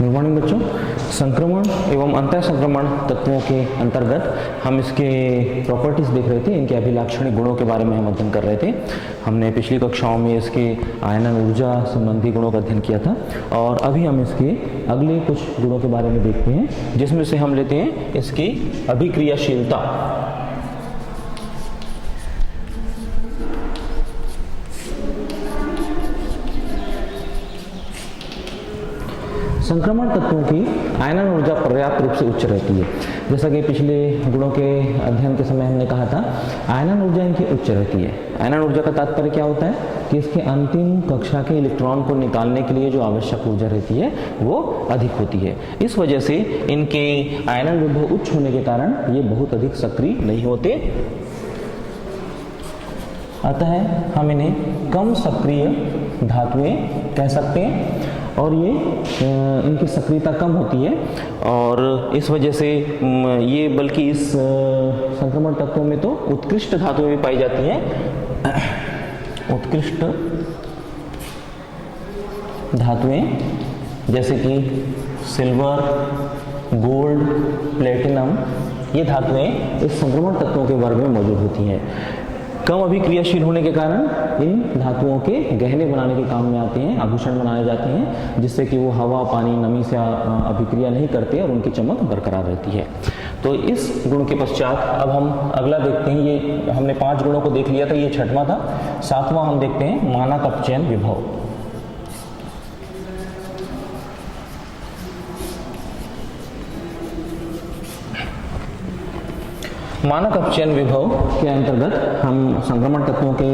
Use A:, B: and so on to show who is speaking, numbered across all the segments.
A: Good morning बच्चों। संक्रमण एवं अंतर संक्रमण तत्वों के अंतर्गत हम इसके प्रॉपर्टीज देख रहे थे, इनके अभिलाक्षणिक गुणों के बारे में हम अध्ययन कर रहे थे। हमने पिछली कक्षाओं में इसके आयनन ऊर्जा संबंधी गुणों का अध्ययन किया था और अभी हम इसके अगले कुछ गुणों के बारे में देखते हैं, जिसमें से हम लेते हैं इसकी अभिक्रियाशीलता। संक्रमण तत्वों की आयनन ऊर्जा पर्याप्त रूप से उच्च रहती है। जैसा कि पिछले गुणों के अध्ययन के समय हमने कहा था, आयनन ऊर्जा इनकी उच्च रहती है। आयनन ऊर्जा का तात्पर्य क्या होता है कि इसके अंतिम कक्षा के इलेक्ट्रॉन को निकालने के लिए जो आवश्यक ऊर्जा रहती है वो अधिक होती है। इस वजह से इनके आयनन विभव उच्च होने के कारण ये बहुत अधिक सक्रिय नहीं होते, अतः हम इन्हें कम सक्रिय धातुएं कह सकते हैं और ये इनकी सक्रियता कम होती है और इस वजह से ये बल्कि इस संक्रमण तत्वों में तो उत्कृष्ट धातुएं भी पाई जाती हैं। उत्कृष्ट धातुएं जैसे कि सिल्वर, गोल्ड, प्लेटिनम, ये धातुएं इस संक्रमण तत्वों के वर्ग में मौजूद होती हैं। कम अभिक्रियाशील होने के कारण इन धातुओं के गहने बनाने के काम में आते हैं, आभूषण बनाए जाते हैं, जिससे कि वो हवा, पानी, नमी से अभिक्रिया नहीं करते और उनकी चमक बरकरार रहती है। तो इस गुण के पश्चात अब हम अगला देखते हैं। ये हमने 5 गुणों को देख लिया था, ये 6वां था। 7वां हम देखते हैं मानक अपचयन विभव। मानक अपचयन विभव के अंतर्गत हम संक्रमण तत्वों के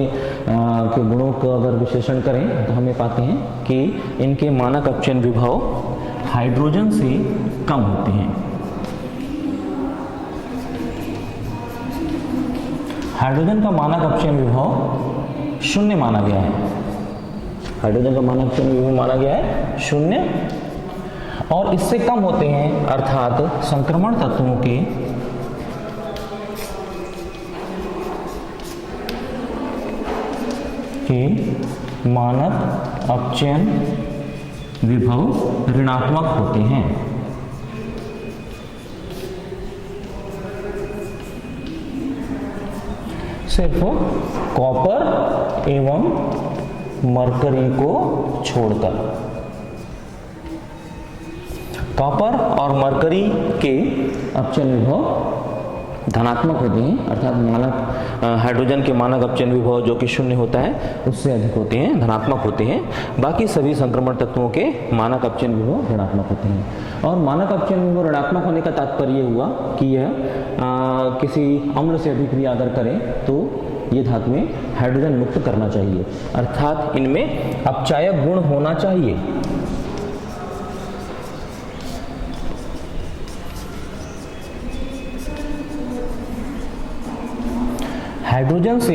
A: गुणों का अगर विश्लेषण करें तो हमें पाते हैं कि इनके मानक अपचयन विभव हाइड्रोजन से कम होते हैं। हाइड्रोजन का मानक अपचयन विभव 0 माना गया है। हाइड्रोजन का मानक अपचयन विभव माना गया है 0 और इससे कम होते हैं, अर्थात संक्रमण तत्वों के मानक अपचयन विभव ऋणात्मक होते हैं। सिर्फ कॉपर एवं मरकरी को छोड़कर। कॉपर और मरकरी के अपचयन विभव धनात्मक होते हैं, अर्थात मानक हाइड्रोजन के मानक अपचयन विभव जो कि 0 होता है उससे अधिक होते हैं, धनात्मक होते हैं। बाकी सभी संक्रमण तत्वों के मानक अपचयन विभव ऋणात्मक होते हैं। और मानक अपचयन विभव ऋणात्मक होने का तात्पर्य हुआ कि यह किसी अम्ल से अभिक्रिया अगर करे तो ये धातुएं हाइड्रोजन मुक्त करना चाहिए, अर्थात इनमें अपचायक गुण होना चाहिए। हाइड्रोजन से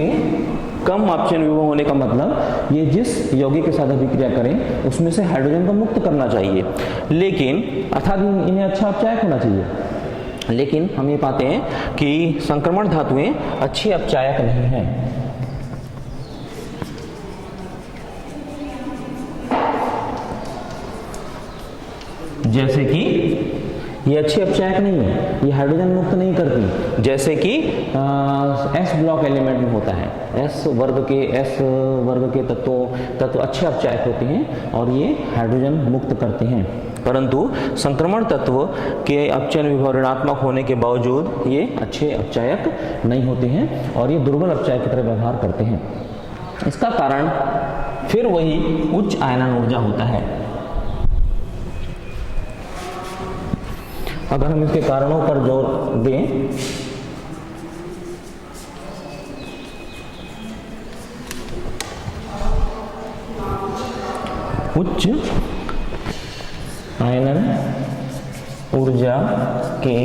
A: कम अपचयन विभव होने का मतलब ये जिस यौगिक के साथ अभिक्रिया करें उसमें से हाइड्रोजन को मुक्त करना चाहिए, लेकिन अर्थात इन्हें अच्छा अपचायक होना चाहिए। लेकिन हम ये पाते हैं कि संक्रमण धातुएं अच्छी अपचायक नहीं हैं। जैसे कि ये अच्छी अपचायक नहीं है, ये हाइड्रोजन मुक्त नहीं करती, जैसे कि एस ब्लॉक एलिमेंट में होता है। एस वर्ग के तत्व अच्छे अपचायक होते हैं और ये हाइड्रोजन मुक्त करते हैं, परंतु संक्रमण तत्व के अपचयन विभव ऋणात्मक होने के बावजूद ये अच्छे अपचायक नहीं होते हैं और ये दुर्बल अपचायक की तरह व्यवहार करते हैं। इसका कारण फिर वही उच्च आयनन ऊर्जा होता है। अगर हम इसके कारणों पर जोर दें उच्च आयनन ऊर्जा के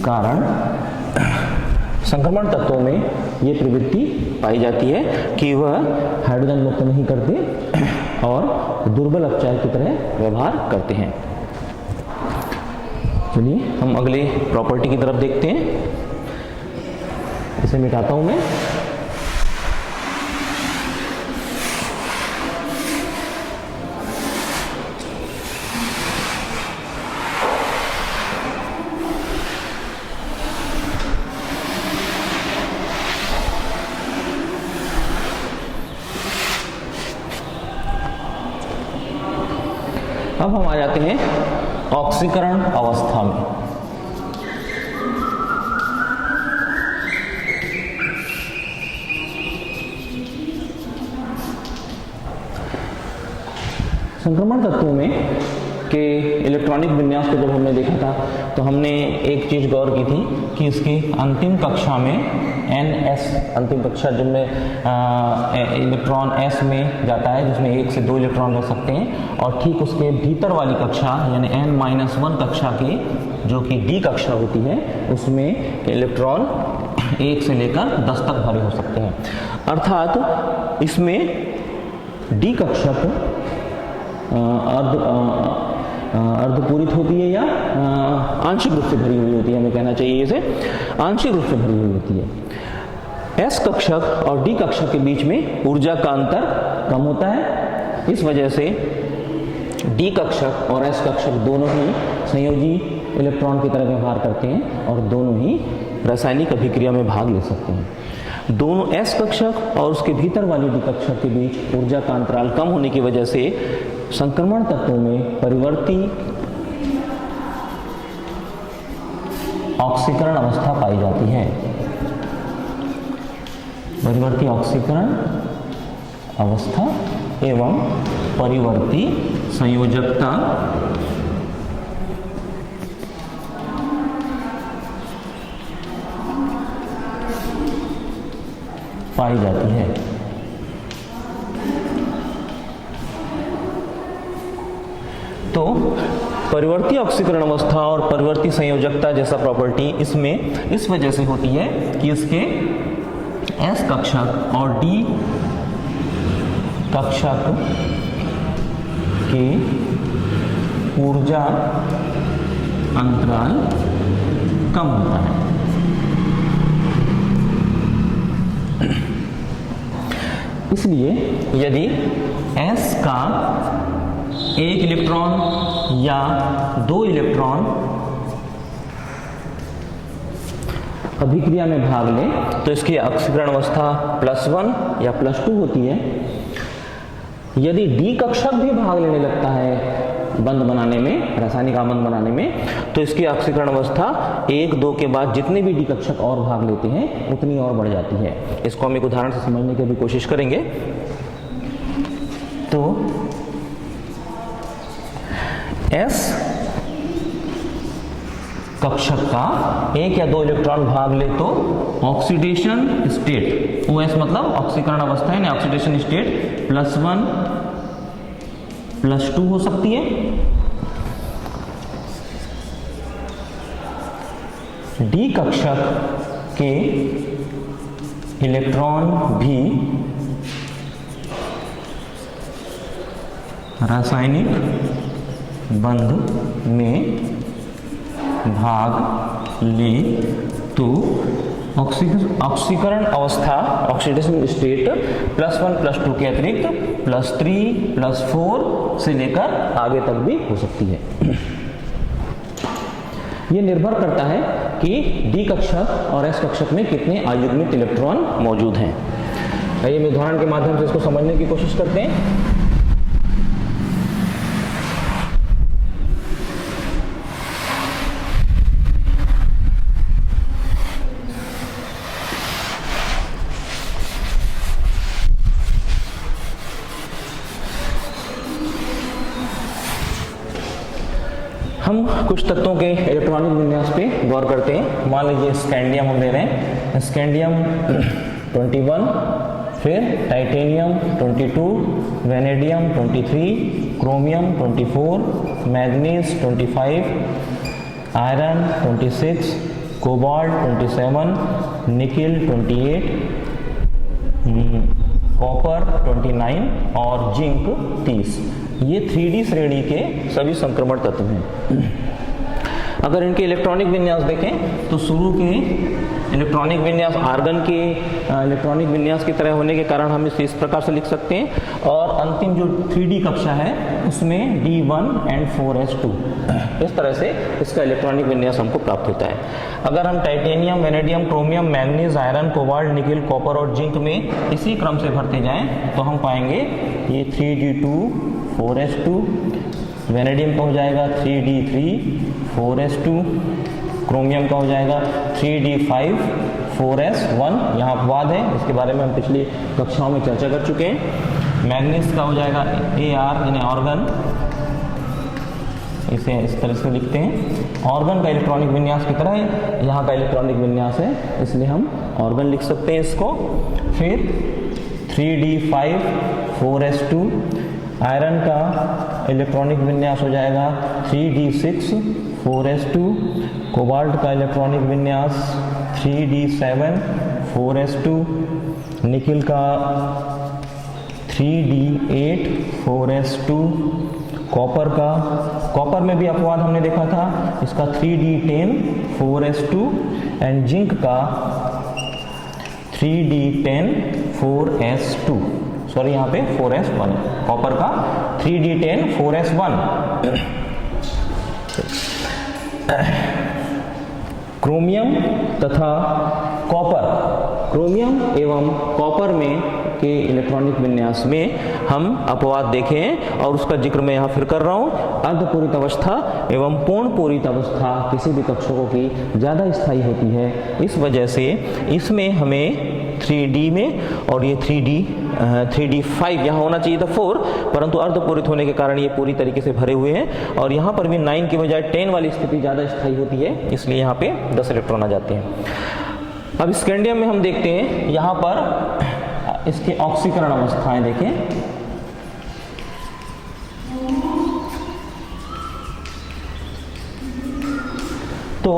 A: कारण संक्रमण तत्वों में ये प्रवृत्ति पाई जाती है कि वह हाइड्रोजन मुक्त नहीं करते और दुर्बल अपचायक की तरह व्यवहार करते हैं। चलिए हम अगले प्रॉपर्टी की तरफ देखते हैं। इसे मिटाता हूं मैं। अब हम आ जाते हैं ऑक्सीकरण अवस्था में। संक्रमण तत्वों में के इलेक्ट्रॉनिक विन्यास को जब हमने देखा था तो हमने एक चीज गौर की थी कि इसकी अंतिम कक्षा में NS, अंतिम कक्षा जिनमें इलेक्ट्रॉन S में जाता है, जिसमें 1 से 2 इलेक्ट्रॉन रह सकते हैं, और ठीक उसके भीतर वाली कक्षा यानी N-1 कक्षा की जो कि D कक्षा होती है उसमें इलेक्ट्रॉन 1 से लेकर 10 तक भरे हो सकते हैं। अर्थात इसमें D कक्षा अर्धपूरित होती है या आंशिक रूप से भरी हुई होती है, हमें कहना चाहिए इसे आंशिक रूप से भरी हुई होती है। S कक्षक और D कक्षक के बीच में ऊर्जा का अंतर कम होता है, इस वजह से D कक्षक और S कक्षक दोनों ही संयोजी इलेक्ट्रॉन की तरह व्यवहार करते हैं और दोनों ही रासायनिक अभिक्रिया में भाग ले सकते हैं। दोनों S कक्षक और उसके भीतर वाली D कक्षक के बीच ऊर्जा का अंतराल कम होने की वजह से संक्रमण तत्वों में परिवर्ती ऑक्सीकरण अवस्था पाई जाती है। परिवर्ती ऑक्सीकरण अवस्था एवं परिवर्ती संयोजकता पाई जाती है। तो परिवर्ती ऑक्सीकरण अवस्था और परिवर्ती संयोजकता जैसा प्रॉपर्टी इसमें इस वजह से होती है कि इसके S कक्षक और D कक्षक के ऊर्जा अंतराल कम होता है। इसलिए यदि S का 1 इलेक्ट्रॉन या 2 इलेक्ट्रॉन अभिक्रिया में भाग ले तो इसकी ऑक्सीकरण अवस्था +1 या +2 होती है। यदि D कक्षक भी भाग लेने लगता है बंध बनाने में, रासायनिक आबंध बनाने में, तो इसकी ऑक्सीकरण अवस्था 1, 2 के बाद जितने भी D कक्षक और भाग लेते हैं उतनी और बढ़ जाती है। इसको हम एक उदाहरण से समझने की भी कोशिश करेंगे। तो S कक्षक का 1 या 2 इलेक्ट्रॉन भाग ले तो ऑक्सीडेशन स्टेट, OS मतलब ऑक्सीकरण अवस्था है, ऑक्सीडेशन स्टेट +1 +2 हो सकती है। D कक्षक के इलेक्ट्रॉन भी रासायनिक बंध में भाग ले तो ऑक्सीकरण अवस्था, ऑक्सीडेशन स्टेट +1 +2 के अतिरिक्त +3 +4 से लेकर आगे तक भी हो सकती है। यह निर्भर करता है कि D कक्षक और S कक्षक में कितने अयुग्मित इलेक्ट्रॉन मौजूद हैं। आइए हम उदाहरण के माध्यम से इसको समझने की कोशिश करते हैं। हम कुछ तत्वों के इलेक्ट्रॉनिक विन्यास पे गौर करते हैं। मान लीजिए स्कैंडियम हम ले रहे हैं, स्कैंडियम 21, फिर titanium 22, vanadium 23, chromium 24, manganese 25, iron 26, cobalt 27, nickel 28, copper 29 और जिंक 30। ये 3D श्रेणी के सभी संक्रमण तत्व हैं। अगर इनके इलेक्ट्रॉनिक विन्यास देखें तो शुरू के इलेक्ट्रॉनिक विन्यास आर्गन के इलेक्ट्रॉनिक विन्यास की तरह होने के कारण हम इसे इस प्रकार से लिख सकते हैं, और अंतिम जो 3D कक्षा है उसमें D1 and 4s2 इस तरह से इसका इलेक्ट्रॉनिक विन्यास हमको प्राप्त होता है। अगर हम titanium, vanadium, chromium, manganese, iron, cobalt, nickel, copper और जिंक में इसी क्रम से भरते जाएं तो हम पाएंगे ये 3D2 4s2 वेनेडियम का हो जाएगा 3d3 4s2, क्रोमियम का हो जाएगा 3d5 4s1, यहाँ अपवाद है, इसके बारे में हम पिछली कक्षाओं में चर्चा कर चुके हैं। मैग्नीज का हो जाएगा Ar यानी ऑर्गन, इसे इस तरह से लिखते हैं, ऑर्गन का इलेक्ट्रॉनिक विन्यास की तरह है, यहाँ का इलेक्ट्रॉनिक विन्यास है इसलिए हम ऑर्गन लिख सकते हैं इसको। फिर 3d5 4s2, आयरन का इलेक्ट्रॉनिक विन्यास हो जाएगा 3d6 4s2, कोबाल्ट का इलेक्ट्रॉनिक विन्यास 3d7 4s2, निकिल का 3d8 4s2, कॉपर में भी अपवाद हमने देखा था, इसका 3d10 4s2 एंड जिंक का 3d10 4s2, सॉरी यहाँ पे 4s1, कॉपर का 3d10 4s1। क्रोमियम तथा कॉपर, क्रोमियम एवं कॉपर में के इलेक्ट्रॉनिक विन्यास में हम अपवाद देखें और उसका जिक्र मैं यहाँ फिर कर रहा हूँ। अर्धपूरित अवस्था एवं पूर्ण पूरित अवस्था किसी भी कक्षकों की ज़्यादा स्थायी होती है, इस वजह से इसमें हमें 3d में और ये 3d5 यहाँ होना चाहिए था 4, परंतु अर्धपूरित होने के कारण ये पूरी तरीके से भरे हुए हैं और यहाँ पर भी 9 की बजाय 10 वाली स्थिति ज़्यादा स्थायी होती है, इसलिए यहाँ पे 10 इलेक्ट्रॉन आ जाते हैं। अब स्कैंडियम में हम देखते हैं, यहाँ पर इसके ऑक्सीकरण अवस्थाएं देखें। तो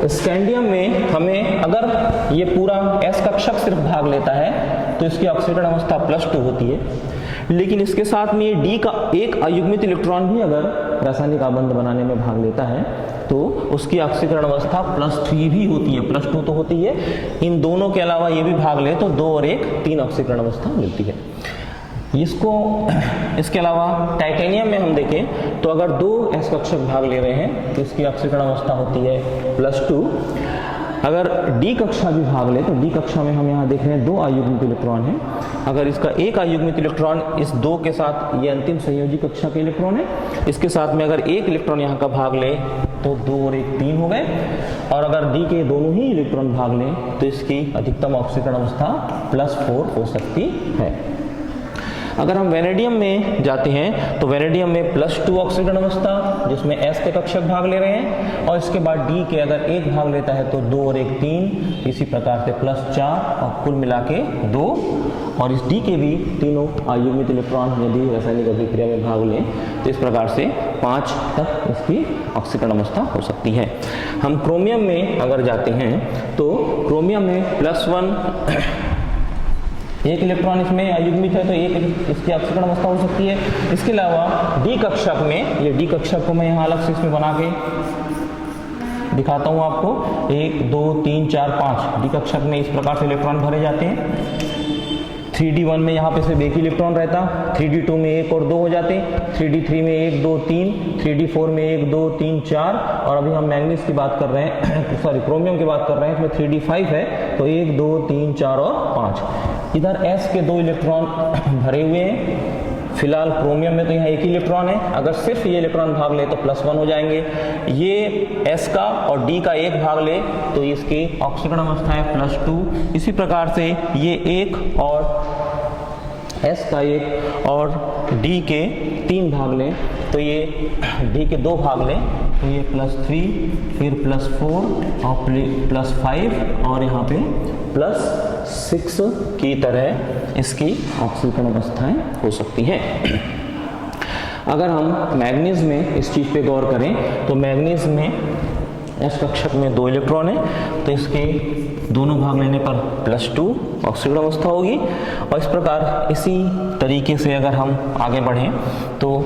A: स्कैंडियम में हमें अगर ये पूरा S कक्षक सिर्फ भाग लेता है तो इसकी ऑक्सीकरण अवस्था +2 होती है, लेकिन इसके साथ में ये D का एक अयुग्मित इलेक्ट्रॉन भी अगर रासायनिक आबंध बनाने में भाग लेता है तो उसकी ऑक्सीकरण अवस्था +3 भी होती है, +2 तो होती है। इन दोनों के अलावा ये भी भाग ले तो 2 और 1 3 ऑक्सीकरण अवस्था मिलती है। इसके अलावा टाइटेनियम में हम देखें तो अगर 2 S कक्षक भाग ले रहे हैं तो इसकी ऑक्सीकरण अवस्था होती है +2। अगर D कक्षा भी भाग ले तो D कक्षा में हम यहाँ देख रहे हैं 2 अयुग्मित इलेक्ट्रॉन है, अगर इसका एक अयुग्मित इलेक्ट्रॉन इस 2 के साथ, ये अंतिम संयोजी कक्षा के इलेक्ट्रॉन है, इसके साथ में अगर एक इलेक्ट्रॉन यहाँ का भाग ले तो 2 और 1 3 हो गए, और अगर D के दोनों ही इलेक्ट्रॉन भाग लें तो इसकी अधिकतम ऑक्सीकरण अवस्था +4 हो सकती है। अगर हम वेनेडियम में जाते हैं तो वेनेडियम में +2 ऑक्सीकरण अवस्था जिसमें S के कक्षक भाग ले रहे हैं, और इसके बाद D के अगर एक भाग लेता है तो 2 और 1 3, इसी प्रकार से +4 और कुल मिला के 2, और इस D के भी तीनों अयुग्मित इलेक्ट्रॉन यदि रासायनिक अभिक्रिया में भाग लें तो इस प्रकार से 5 तक इसकी ऑक्सीकरण अवस्था हो सकती है। हम क्रोमियम में अगर जाते हैं तो क्रोमियम में +1 एक इलेक्ट्रॉन इसमें अयुग्मित है तो एक इसकी ऑक्सीकरण अवस्था हो सकती है। इसके अलावा D कक्षक में, ये D कक्षक को मैं यहाँ अलग से इसमें बना के दिखाता हूँ आपको, 1 2 3 4 5 D कक्षक में इस प्रकार से इलेक्ट्रॉन भरे जाते हैं। 3d1 में यहाँ पे सिर्फ एक इलेक्ट्रॉन रहता, 3d2 में 1 और 2 हो जाते, 3d3 में 1 2 3, 3d4 में 1 2 3 4, और अभी हम मैंगनीज की बात कर रहे हैं सॉरी क्रोमियम की बात कर रहे हैं, इसमें 3d5 है तो 1 2 3 4 और 5। इधर S के 2 इलेक्ट्रॉन भरे हुए हैं, फिलहाल क्रोमियम में तो यहाँ एक ही इलेक्ट्रॉन है, अगर सिर्फ ये इलेक्ट्रॉन भाग ले तो +1 हो जाएंगे, ये S का और D का एक भाग ले तो इसकी ऑक्सीकरण अवस्था है +2। इसी प्रकार से ये एक और S का एक और D के 3 भाग लें तो ये D के 2 भाग लें तो ये +3, फिर +4 और +5 और यहाँ पे +6 की तरह इसकी ऑक्सीकरण अवस्थाएं हो सकती हैं। अगर हम मैग्नीज में इस चीज़ पे गौर करें तो मैग्नीज में S कक्षक में 2 इलेक्ट्रॉन है तो इसके दोनों भाग लेने पर +2 ऑक्सीकरण अवस्था होगी, और इस प्रकार इसी तरीके से अगर हम आगे बढ़ें तो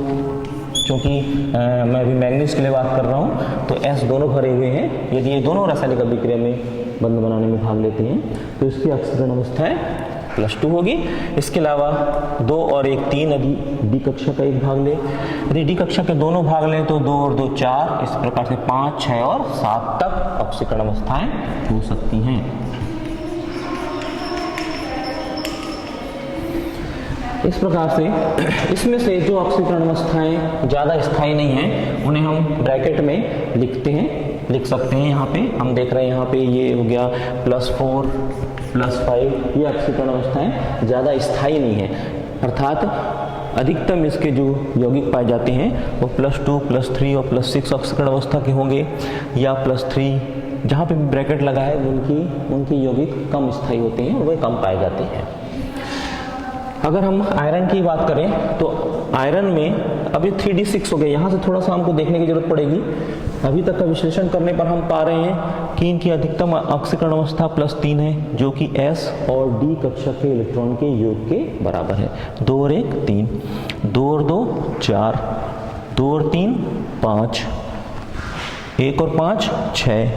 A: क्योंकि मैं अभी मैग्नीज के लिए बात कर रहा हूँ तो S दोनों भरे हुए हैं, यदि ये दोनों रासायनिक अभिक्रिया में बंध बनाने में भाग लेते हैं तो इसकी ऑक्सीकरण अवस्थाएं +2 होगी। इसके अलावा 2 और 1 3 यदि D कक्षा का एक भाग ले, यदि D कक्षा के दोनों भाग लें तो 2 और 2 4, इस प्रकार से 5 6 और 7 तक ऑक्सीकरण अवस्थाएं हो सकती हैं। इस प्रकार से इसमें से जो ऑक्सीकरण अवस्थाएं ज़्यादा स्थायी नहीं हैं उन्हें हम ब्रैकेट में लिख सकते हैं। यहाँ पे हम देख रहे हैं, यहाँ पे ये हो गया +4 +5, ये ऑक्सीकरण अवस्थाएं ज़्यादा स्थायी नहीं है, अर्थात अधिकतम इसके जो यौगिक पाए जाते हैं वो +2 +3 और +6 ऑक्सीकरण अवस्था के होंगे, या +3 जहाँ पे ब्रैकेट लगा है उनकी यौगिक कम स्थायी होते हैं और वे कम पाए जाते हैं। अगर हम आयरन की बात करें तो आयरन में अभी 3d6 हो गया, यहाँ से थोड़ा सा हमको देखने की जरूरत पड़ेगी। अभी तक का विश्लेषण करने पर हम पा रहे हैं कि इनकी अधिकतम ऑक्सीकरण अवस्था +3 है, जो कि S और D कक्षक के इलेक्ट्रॉन के योग के बराबर है। 2 और 1 3, 2 और 2 4, 2 और 3 5, 1 और 5 6,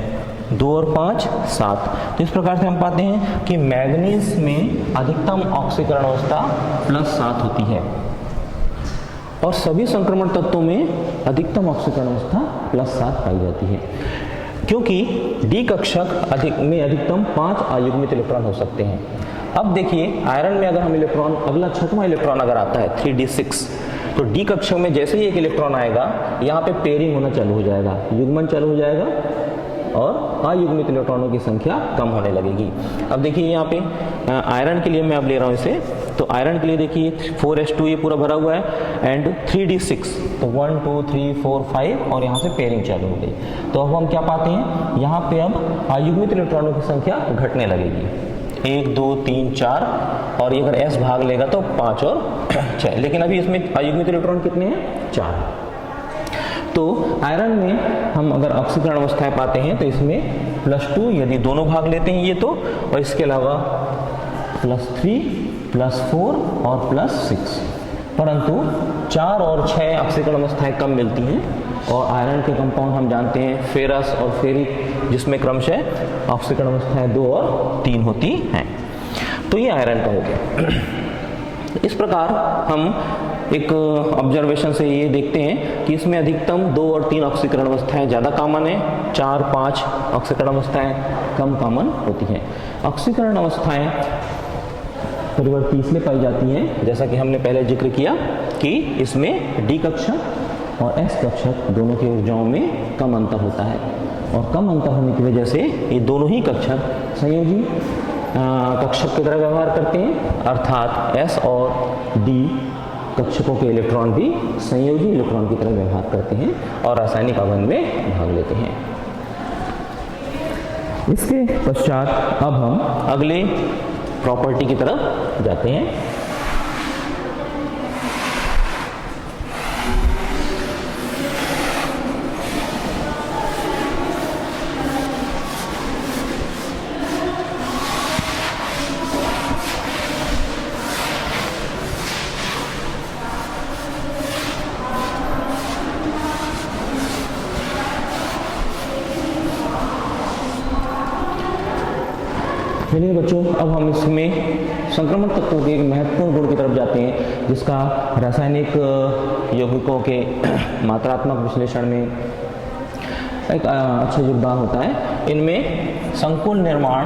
A: 2 और 5 7। तो इस प्रकार से हम पाते हैं कि मैग्नीज में अधिकतम ऑक्सीकरण अवस्था +7 होती है और सभी संक्रमण तत्वों में अधिकतम ऑक्सीकरण अवस्था +7 पाई जाती है, क्योंकि डी कक्षक में अधिकतम 5 अयुग्मित इलेक्ट्रॉन हो सकते हैं। अब देखिए आयरन में अगर हम इलेक्ट्रॉन, अगला 6वां इलेक्ट्रॉन अगर आता है 3d6, तो डी कक्षक में जैसे ही एक इलेक्ट्रॉन आएगा यहाँ पे पेयरिंग होना चालू हो जाएगा, युग्मन चालू हो जाएगा और अयुग्मित इलेक्ट्रॉनों की संख्या कम होने लगेगी। अब देखिए यहाँ पे आयरन के लिए मैं अब ले रहा हूँ इसे, तो आयरन के लिए देखिए 4s2 ये पूरा भरा हुआ है एंड 3d6, तो 1 2 3 4 5 और यहाँ से पेयरिंग चालू हो गई। तो अब हम क्या पाते हैं, यहाँ पे अब अयुग्मित इलेक्ट्रॉनों की संख्या घटने लगेगी, 1 2 3 4 और ये अगर s भाग लेगा तो 5 और 6, लेकिन अभी इसमें अयुग्मित इलेक्ट्रॉन कितने हैं, 4। तो आयरन में हम अगर ऑक्सीकरण अवस्थाएं पाते हैं तो इसमें +2 यदि दोनों भाग लेते हैं ये तो, और इसके अलावा +3 +4 और +6, परंतु 4 और 6 ऑक्सीकरण अवस्थाएं कम मिलती हैं। और आयरन के कंपाउंड हम जानते हैं फेरस और फेरिक, जिसमें क्रमशः ऑक्सीकरण अवस्थाएं 2 और 3 होती हैं। तो ये आयरन का हो गया। इस प्रकार हम एक ऑब्जर्वेशन से ये देखते हैं कि इसमें अधिकतम 2 और 3 ऑक्सीकरण अवस्थाएं ज़्यादा कॉमन है, 4 5 ऑक्सीकरण अवस्थाएं कम कॉमन होती हैं। ऑक्सीकरण अवस्थाएं परिवर्ती इसलिए पाई जाती हैं, जैसा कि हमने पहले जिक्र किया कि इसमें डी कक्षक और एस कक्षक दोनों की ऊर्जाओं में कम अंतर होता है, और कम अंतर होने की वजह से ये दोनों ही कक्षक संयोजी कक्षक की तरह व्यवहार करते हैं, अर्थात एस और डी कक्षकों के इलेक्ट्रॉन भी संयोजी इलेक्ट्रॉन की तरह व्यवहार करते हैं और रासायनिक आबंध में भाग लेते हैं। इसके पश्चात अब हम अगले प्रॉपर्टी की तरफ जाते हैं। चलिए बच्चों, अब हम इसमें संक्रमण तत्वों के एक महत्वपूर्ण गुण की तरफ जाते हैं, जिसका रासायनिक यौगिकों के मात्रात्मक विश्लेषण में एक अच्छा योगदान होता है। इनमें संकुल निर्माण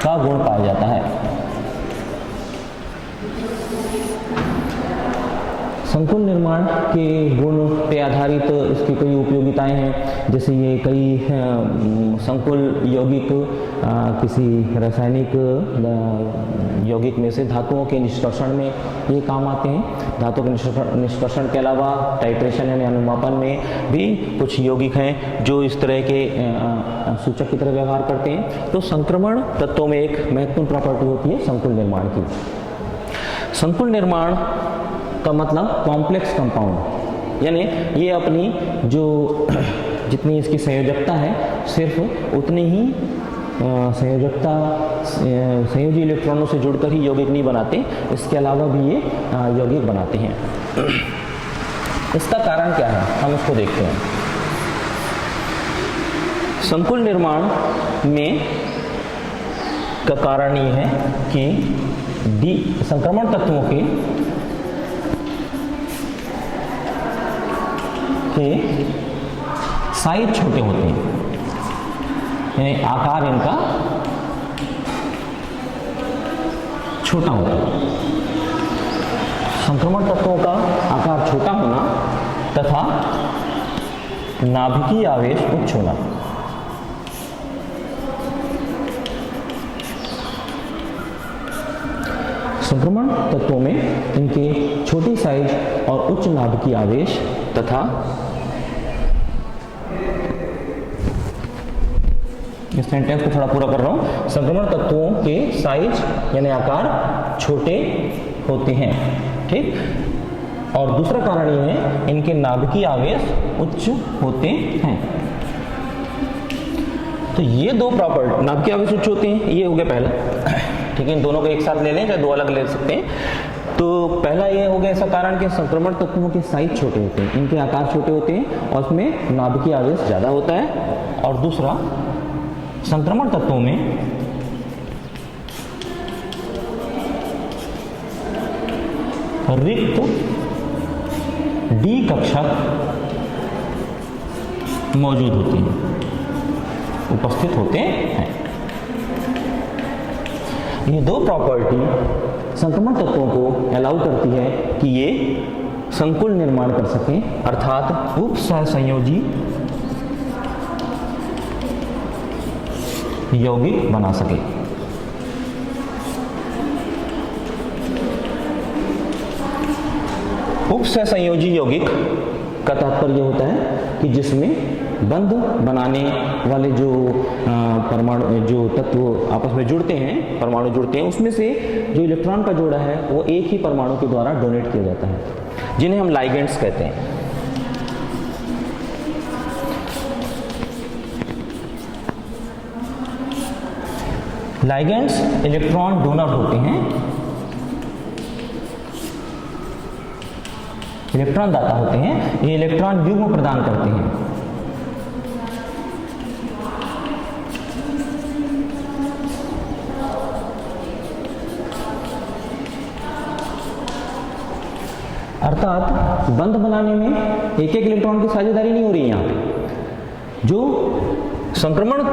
A: का गुण पाया जाता है। संकुल निर्माण के गुण पे आधारित इसकी कई उपयोगिताएं हैं, जैसे ये कई संकुल यौगिक किसी रासायनिक यौगिक में से धातुओं के निष्कर्षण में ये काम आते हैं। धातु के निष्कर्षण के अलावा टाइट्रेशन यानी अनुमापन में भी कुछ यौगिक हैं जो इस तरह के सूचक की तरह व्यवहार करते हैं। तो संक्रमण तत्वों में एक महत्वपूर्ण प्रॉपर्टी होती है संकुल निर्माण की। संकुल निर्माण का मतलब कॉम्प्लेक्स कंपाउंड, यानी ये अपनी जो जितनी इसकी संयोजकता है सिर्फ उतनी ही संयोजकता संयोजी इलेक्ट्रॉनों से जुड़कर ही यौगिक नहीं बनाते, इसके अलावा भी ये यौगिक बनाते हैं। इसका कारण क्या है, हम उसको देखते हैं। संकुल निर्माण में का कारण ये है कि संक्रमण तत्वों के साइज छोटे होते हैं, यानी आकार इनका छोटा होता है। संक्रमण तत्वों का आकार छोटा होना तथा नाभिकीय आवेश उच्च होना। संक्रमण तत्वों में इनके छोटी साइज और उच्च नाभिकीय आवेश तथा इस सेंटेंस को थोड़ा पूरा कर रहा हूं। संक्रमण तत्वों के साइज यानी आकार छोटे होते हैं, ठीक। और दूसरा कारण ये है इनके नाभिकीय आवेश उच्च होते हैं। तो ये दो प्रॉपर्टी, नाभिकीय आवेश उच्च होते हैं, ये हो गया पहला, ठीक है। इन दोनों को एक साथ ले लें, चाहे दो अलग ले सकते हैं। तो पहला ये हो गया ऐसा कारण कि संक्रमण तत्वों के साइज छोटे होते हैं, इनके आकार छोटे होते हैं और उसमें नाभिकीय आवेश ज्यादा होता है। और दूसरा, संक्रमण तत्वों में रिक्त डी कक्षक मौजूद होते हैं, उपस्थित होते हैं। ये दो प्रॉपर्टी संक्रमण तत्वों को अलाउ करती है कि ये संकुल निर्माण कर सकें, अर्थात उपसहसंयोजी यौगिक बना सके। उपसहसंयोजी यौगिक का तात्पर्य होता है कि जिसमें बंध बनाने वाले जो परमाणु, जो तत्व आपस में जुड़ते हैं, परमाणु जुड़ते हैं, उसमें से जो इलेक्ट्रॉन का जोड़ा है वो एक ही परमाणु के द्वारा डोनेट किया जाता है, जिन्हें हम लाइगेंड्स कहते हैं। लाइगेंड्स इलेक्ट्रॉन डोनर होते हैं, इलेक्ट्रॉन दाता होते हैं। ये इलेक्ट्रॉन युग्म प्रदान करते हैं। अर्थात बंध बनाने में एक एक इलेक्ट्रॉन की साझेदारी नहीं हो रही है। यहाँ पे जो संक्रमण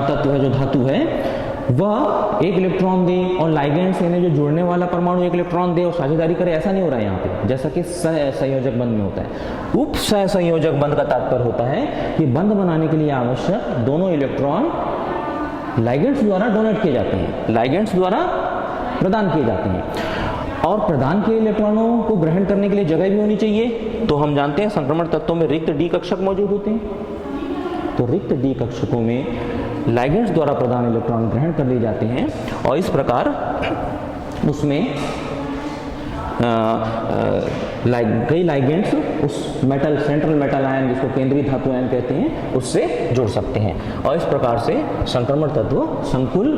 A: तत्व है, जो धातु है, वह एक इलेक्ट्रॉन दे और लाइगेंड्स यानी जो जुड़ने वाला परमाणु एक इलेक्ट्रॉन दे और साझेदारी करे, ऐसा नहीं हो रहा है यहाँ पे, जैसा कि सहसंयोजक बंध में होता है। उप सहसंयोजक बंध का तात्पर्य होता है कि बंध बनाने के लिए आवश्यक दोनों इलेक्ट्रॉन लाइगेंड्स द्वारा डोनेट किए जाते हैं, लाइगेंड्स द्वारा प्रदान किए जाते हैं। और प्रदान किए इलेक्ट्रॉनों को ग्रहण करने के लिए जगह भी होनी चाहिए। तो हम जानते हैं संक्रमण तत्वों में रिक्त डी कक्षक मौजूद होते हैं। तो रिक्त डी कक्षकों में लाइगेंड्स द्वारा प्रदान इलेक्ट्रॉन ग्रहण कर लिए जाते हैं और इस प्रकार उसमें कई लाइगेंड्स उस मेटल, सेंट्रल मेटल आयन, जिसको केंद्रीय धातु आयन कहते हैं, उससे जुड़ सकते हैं और इस प्रकार से संक्रमण तत्व संकुल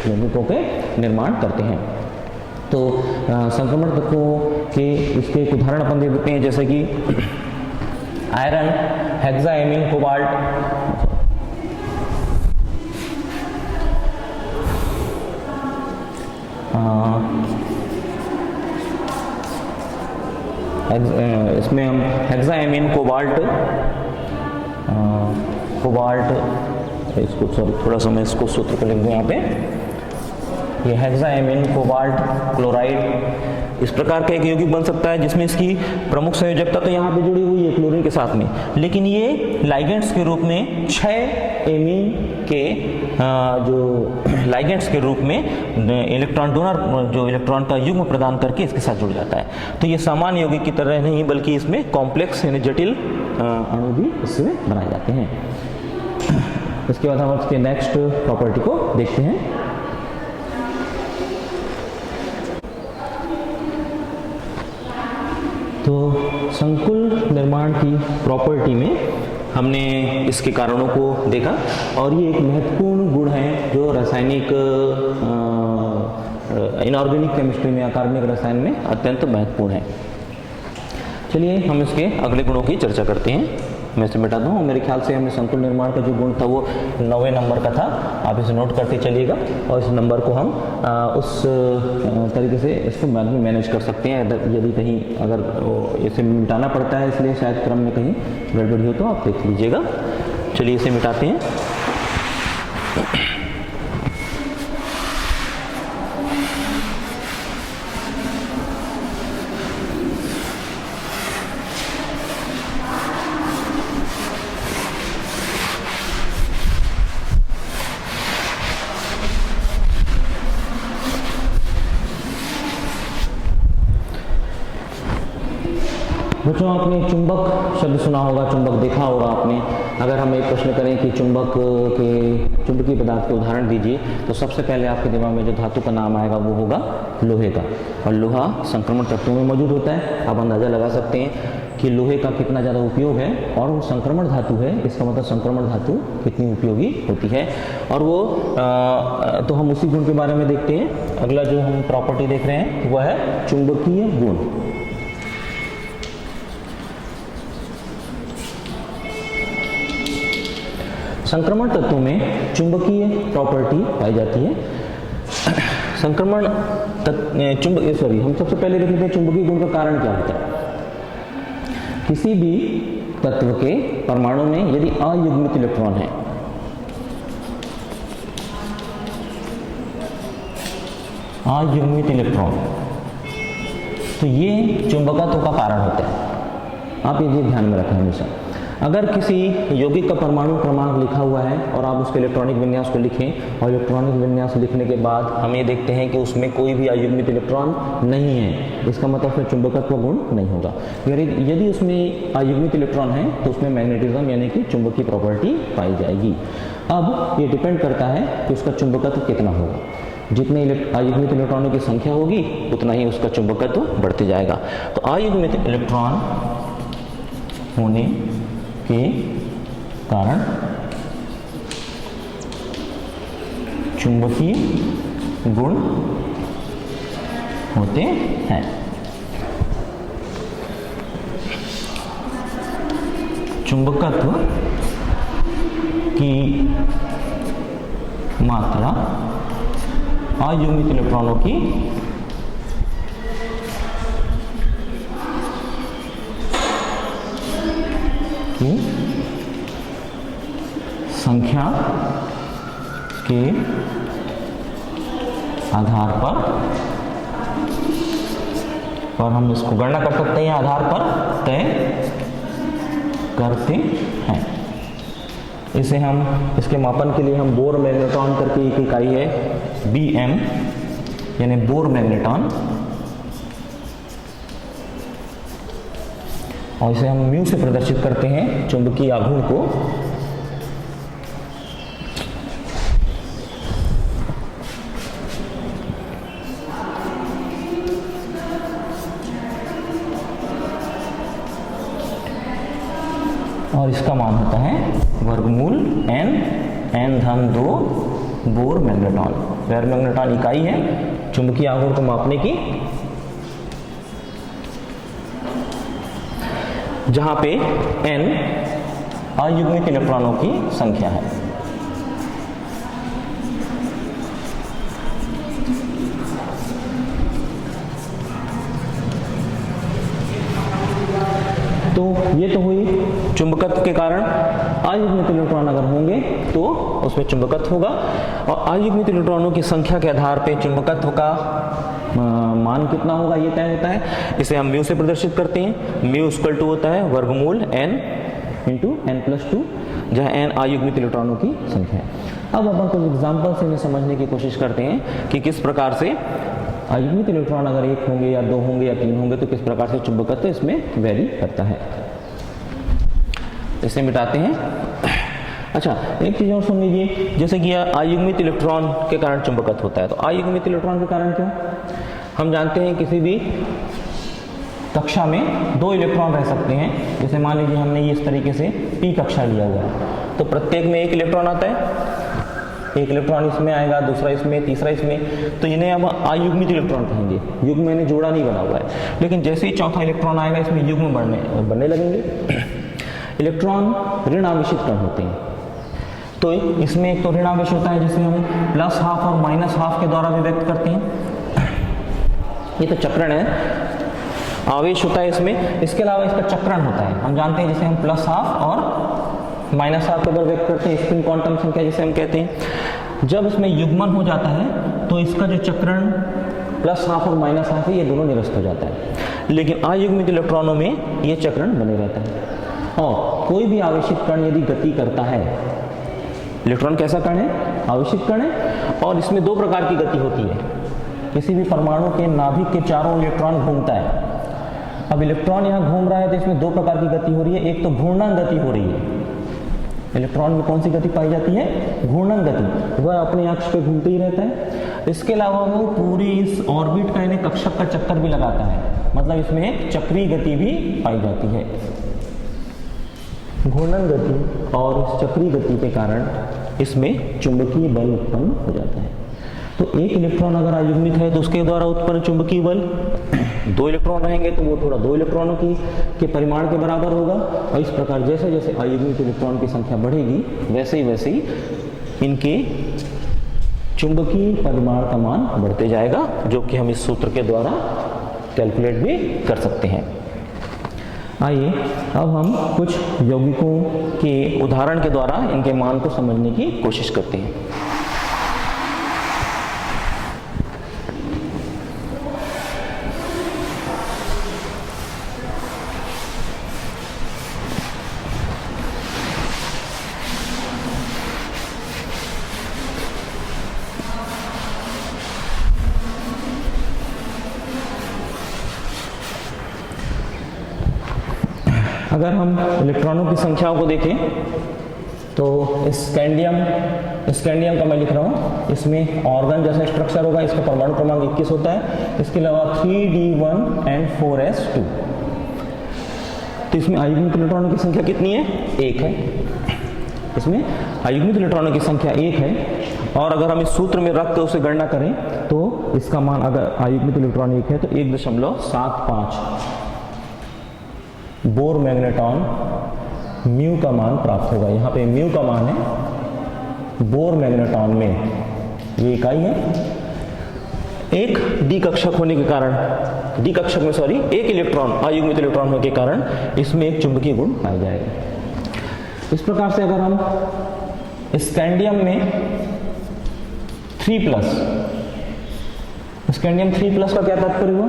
A: यौगिकों के निर्माण करते हैं। तो संक्रमण तत्वों के इसके एक उदाहरण अपन देख लेते हैं, जैसे कि आयरन, हेक्साएमीन, कोबाल्ट। इसमें हम हेक्साएमीन, कोबाल्ट, इसको थोड़ा सा मैं इसको सूत्र को लिख दूं यहाँ पे। ये हेक्साएमीन, कोबाल्ट, क्लोराइड, इस प्रकार का एक यौगिक बन सकता है जिसमें इसकी प्रमुख संयोजकता तो यहाँ पे जुड़ी हुई है क्लोरीन के साथ में, लेकिन ये लाइगेंड्स के रूप में 6 एमीन के जो लाइगेंड्स के रूप में इलेक्ट्रॉन डोनर, जो इलेक्ट्रॉन का युग्म प्रदान करके इसके साथ जुड़ जाता है। तो ये सामान्य यौगिक की तरह नहीं, बल्कि इसमें कॉम्प्लेक्स यानी जटिल अणु भी इससे बनाए जाते हैं। इसके बाद हम इसके नेक्स्ट प्रॉपर्टी को देखते हैं। तो संकुल निर्माण की प्रॉपर्टी में हमने इसके कारणों को देखा और ये एक महत्वपूर्ण गुण है जो रासायनिक इनऑर्गेनिक केमिस्ट्री में, अकार्बनिक रसायन में अत्यंत महत्वपूर्ण है। चलिए हम इसके अगले गुणों की चर्चा करते हैं। मैं इसे मिटा दूँ। मेरे ख्याल से हमने संकुल निर्माण का जो गुण था वो 9वें नंबर का था, आप इसे नोट करते चलिएगा और इस नंबर को हम उस तरीके से इसको मैनेज कर सकते हैं। यदि कहीं अगर इसे मिटाना पड़ता है, इसलिए शायद क्रम में कहीं गड़बड़ी हो तो आप देख लीजिएगा। चलिए इसे मिटाते हैं। बच्चों आपने चुंबक शब्द सुना होगा, चुंबक देखा होगा आपने। अगर हम एक प्रश्न करें कि चुंबकीय पदार्थ के उदाहरण दीजिए, तो सबसे पहले आपके दिमाग में जो धातु का नाम आएगा वो होगा लोहे का। और लोहा संक्रमण तत्वों में मौजूद होता है। आप अंदाजा लगा सकते हैं कि लोहे का कितना ज़्यादा उपयोग है, और वो संक्रमण धातु है, इसका मतलब संक्रमण धातु कितनी उपयोगी होती है। और वो तो हम उसी गुण के बारे में देखते हैं। अगला जो हम प्रॉपर्टी देख रहे हैं वह है चुंबकीय गुण। संक्रमण तत्वों में चुंबकीय प्रॉपर्टी पाई जाती है। संक्रमण हम सबसे पहले देख लेते हैं चुंबकीय गुण का कारण क्या होता है। किसी भी तत्व के परमाणु में यदि अयुग्मित इलेक्ट्रॉन है, अयुग्मित इलेक्ट्रॉन, तो ये चुंबकत्व का कारण होता है। आप ये ध्यान में रखें हमेशा। अगर किसी यौगिक का परमाणु क्रमांक लिखा हुआ है और आप उसके इलेक्ट्रॉनिक विन्यास को लिखें, और इलेक्ट्रॉनिक विन्यास लिखने के बाद हम ये देखते हैं कि उसमें कोई भी अयुग्मित इलेक्ट्रॉन नहीं है, इसका मतलब फिर चुंबकत्व गुण नहीं होगा। यदि उसमें अयुग्मित इलेक्ट्रॉन है तो उसमें मैग्नेटिज्म यानी कि चुंबकीय प्रॉपर्टी पाई जाएगी। अब ये डिपेंड करता है कि उसका चुंबकत्व कितना होगा। जितने अयुग्मित इलेक्ट्रॉनों की संख्या होगी उतना ही उसका चुंबकत्व बढ़ते जाएगा। तो अयुग्मित इलेक्ट्रॉन होने के कारण चुंबकीय गुण होते हैं। चुंबकत्व की मात्रा अयुग्मित इलेक्ट्रॉनों की संख्या के आधार पर हम इसको गणना कर सकते हैं, आधार पर तय करते हैं। इसे हम इसके मापन के लिए हम बोर मैग्नेट्रॉन करके एक इकाई है BM यानी बोर मैग्नेट्रॉन, और इसे हम म्यू से प्रदर्शित करते हैं चुंबकीय आघूर्ण को। और इसका मान होता है वर्गमूल n/2 bore magnetron. Bore magnetron इकाई है चुंबकीय आघूर्ण को मापने की, जहां पे n अयुग्मित इलेक्ट्रॉनों की संख्या है। तो ये तो हुई चुंबकत्व के कारण। अयुग्मित इलेक्ट्रॉन अगर होंगे तो उसमें चुंबकत्व होगा, और अयुग्मित इलेक्ट्रॉनों की संख्या के आधार पर चुंबकत्व का मान कितना होगा ये तय होता है। इसे हम म्यू से प्रदर्शित करते हैं। म्यू इक्वल टू होता है वर्गमूल n × n+2, जहाँ n अयुग्मित इलेक्ट्रॉनों की संख्या है। अब अपन कुछ एग्जाम्पल से समझने की कोशिश करते हैं कि किस प्रकार से अयुग्मित इलेक्ट्रॉन अगर 1 होंगे या 2 होंगे या 3 होंगे तो किस प्रकार से चुंबकत्व इसमें वेरी करता है। इसे मिटाते हैं। अच्छा, एक चीज और सुन लीजिए, जैसे कि अयुग्मित इलेक्ट्रॉन के कारण चुंबकत्व होता है, तो अयुग्मित इलेक्ट्रॉन के कारण क्यों? हम जानते हैं किसी भी कक्षा में 2 इलेक्ट्रॉन रह सकते हैं। जैसे मान लीजिए हमने ये इस तरीके से p कक्षा लिया हुआ है, तो प्रत्येक में 1 इलेक्ट्रॉन आता है। 1 इलेक्ट्रॉन इसमें आएगा, दूसरा इसमें, तीसरा इसमें, तो इन्हें हम अयुग्मित इलेक्ट्रॉन कहेंगे। युग्म मैंने जोड़ा नहीं बना हुआ है, लेकिन जैसे ही चौथा इलेक्ट्रॉन आएगा इसमें युग्म बनने लगेंगे। इलेक्ट्रॉन ऋण आवेशित कण होते हैं, तो इसमें एक तो ऋण आवेश होता है जिसे हम +½ और -½ के द्वारा भी व्यक्त करते हैं। ये तो चक्रण है, आवेश होता है इसमें। इसके अलावा इसका चक्रण होता है, हम जानते हैं जिसे हम +½ और -½ के द्वारा व्यक्त करते हैं, स्पिन क्वांटम संख्या जिसे हम कहते हैं। जब इसमें युग्मन हो जाता है तो इसका जो चक्रण +½ और -½ है ये दोनों निरस्त हो जाता है, लेकिन अयुग्मित इलेक्ट्रॉनों में ये चक्रण बने रहता है। और कोई भी आवेशित कण यदि गति करता है, इलेक्ट्रॉन कैसा कण है? आवेशित कण है, और इसमें 2 प्रकार की गति होती है। किसी भी परमाणु के नाभिक के चारों इलेक्ट्रॉन घूमता है, अब इलेक्ट्रॉन यहाँ घूम रहा है तो इसमें दो प्रकार की गति हो रही है, एक तो घूर्णन गति हो रही है। इलेक्ट्रॉन में कौन सी गति पाई जाती है? घूर्णन गति, वह अपने अक्ष पे घूमते ही रहता है। इसके अलावा वो पूरी इस ऑर्बिट का यानी कक्षक का चक्कर भी लगाता है, मतलब इसमें एक चक्रीय गति भी पाई जाती है। घूर्णन गति और इस चक्रीय गति के कारण इसमें चुंबकीय बल उत्पन्न हो जाता है। तो एक इलेक्ट्रॉन अगर अयुग्मित है तो उसके द्वारा उत्पन्न चुंबकीय बल, दो इलेक्ट्रॉन रहेंगे तो वो थोड़ा दो इलेक्ट्रॉनों के परिमाण के बराबर होगा। और इस प्रकार जैसे जैसे अयुग्मित इलेक्ट्रॉन की संख्या बढ़ेगी वैसे ही इनके चुंबकीय परिमाण का मान बढ़ते जाएगा, जो कि हम इस सूत्र के द्वारा कैलकुलेट भी कर सकते हैं। आइए अब हम कुछ यौगिकों के उदाहरण के द्वारा इनके मान को समझने की कोशिश करते हैं। अगर हम इलेक्ट्रॉनों की संख्याओं को देखें तो स्कैंडियम का मैं लिख रहा हूँ, इसमें ऑर्गन जैसा स्ट्रक्चर होगा, इसका परमाणु क्रमांक 21 होता है। इसके अलावा 3d1 एंड 4s2। तो इसमें अयुग्मित इलेक्ट्रॉनों की संख्या कितनी है? 1 है। इसमें अयुग्मित इलेक्ट्रॉनों की संख्या 1 है। और अगर हम इस सूत्र में रख कर उसे गणना करें तो इसका मान, अगर अयुग्मित इलेक्ट्रॉन 1 है तो 1.75 बोर मैग्नेटॉन म्यू का मान प्राप्त होगा। यहाँ पे म्यू का मान है बोर मैग्नेटॉन में, ये इकाई है। एक डी कक्षक होने के कारण, एक इलेक्ट्रॉन अयुग्मित इलेक्ट्रॉन होने के कारण इसमें एक चुंबकीय गुण पाया जाएगा। इस प्रकार से अगर हम स्कैंडियम में 3+, स्कैंडियम 3+ का क्या तात्पर्य हुआ?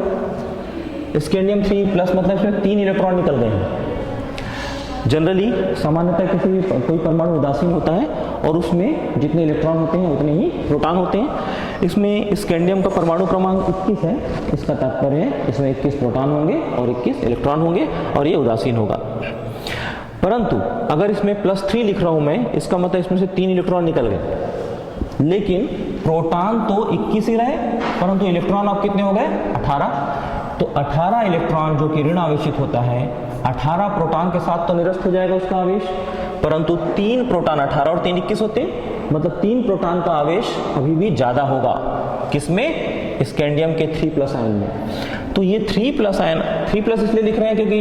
A: स्कैंडियम 3+ मतलब इसमें 3 इलेक्ट्रॉन निकल गए हैं। जनरली सामान्यतः कोई परमाणु उदासीन होता है और उसमें जितने इलेक्ट्रॉन होते हैं उतने ही प्रोटॉन होते हैं। इसमें स्कैंडियम का परमाणु क्रमांक 21 है। इसका तात्पर्य है इसमें 21 प्रोटॉन होंगे और 21 इलेक्ट्रॉन होंगे और ये उदासीन होगा। परंतु अगर इसमें +3 लिख रहा हूं मैं, इसका मतलब इसमें से 3 इलेक्ट्रॉन निकल गए, लेकिन प्रोटॉन तो 21 ही रहे, परंतु इलेक्ट्रॉन अब कितने हो गए? 18। तो 18 इलेक्ट्रॉन जो कि ऋण आवेशित होता है, 18 प्रोटॉन के साथ तो निरस्त हो जाएगा उसका आवेश, परंतु 3 प्रोटॉन, 18 और 3 21 होते, मतलब 3 प्रोटॉन का आवेश अभी भी ज्यादा होगा। किसमें? स्कैंडियम के 3+ आयन में। तो ये 3+ आयन, 3+ इसलिए लिख रहे हैं क्योंकि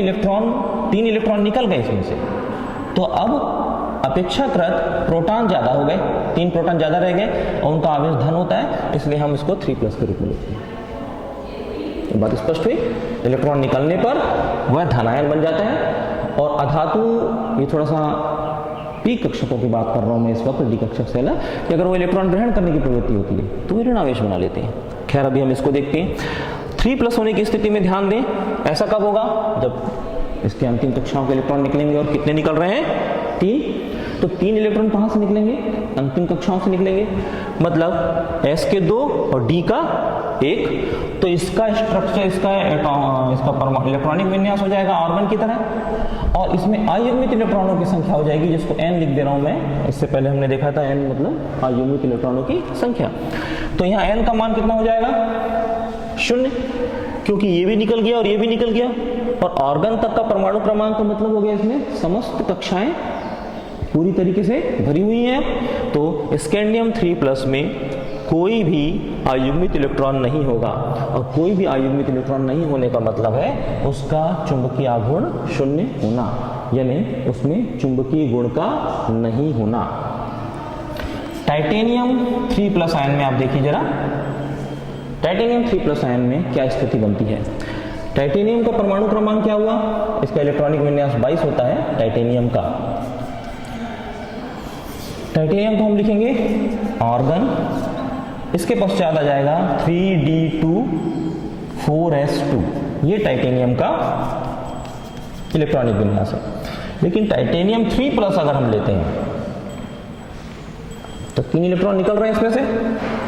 A: 3 इलेक्ट्रॉन निकल गए इसमें से, तो अब अपेक्षाकृत प्रोटॉन ज्यादा हो गए, 3 प्रोटॉन ज्यादा रह गए और उनका आवेश धन होता है, इसलिए हम इसको 3+ के रूप में लिखते हैं। बात स्पष्ट हुई? इलेक्ट्रॉन निकलने पर वह धनायन बन जाता है। और अधातु, ये थोड़ा सा पी कक्षकों की बात कर रहा हूं मैं इस वक्त, डी कक्षक से अलग, कि अगर वो इलेक्ट्रॉन ग्रहण करने की प्रवृत्ति होती है तो वे ऋण आवेश बना लेते हैं। खैर अभी हम इसको देखते हैं। 3+ होने की स्थिति में ध्यान दें, ऐसा कब होगा? जब इसके अंतिम कक्षाओं के इलेक्ट्रॉन निकलेंगे। और कितने निकल रहे हैं? 3। तो 3 इलेक्ट्रॉन कहां से निकलेंगे? अंतिम कक्षाओं से निकलेंगे, मतलब s के 2 और d का 1। तो इसका स्ट्रक्चर, इसका इलेक्ट्रॉनिक विन्यास हो जाएगा ऑर्गन की तरह, और इसमें अयुग्मित इलेक्ट्रॉनों की संख्या हो जाएगी, जिसको n लिख दे रहा हूं मैं। इससे पहले हमने देखा था n मतलब अयुग्मित इलेक्ट्रॉनों की संख्या। तो यहाँ n का मान कितना हो जाएगा? 0, क्योंकि ये भी निकल गया और ये भी निकल गया। और ऑर्गन तक का परमाणु क्रमांक का मतलब हो गया इसमें समस्त कक्षाएं पूरी तरीके से भरी हुई हैं। तो स्कैंडियम 3+ में कोई भी अयुग्मित इलेक्ट्रॉन नहीं होगा, और कोई भी अयुग्मित इलेक्ट्रॉन नहीं होने का मतलब है उसका चुंबकीय आघूर्ण 0 होना, यानी उसमें चुंबकीय गुण का नहीं होना। टाइटेनियम 3+ आयन में आप देखिए जरा, टाइटेनियम 3+ आयन में क्या स्थिति बनती है। टाइटेनियम का परमाणु क्रमांक क्या हुआ? इसका इलेक्ट्रॉनिक विन्यास 22 होता है टाइटेनियम का। टाइटेनियम को हम लिखेंगे ऑर्गन, इसके पश्चात आ जाएगा 3d2 4s2, ये टाइटेनियम का इलेक्ट्रॉनिक विन्यास है। लेकिन टाइटेनियम 3+ अगर हम लेते हैं तो 3 इलेक्ट्रॉन निकल रहे हैं इसमें से।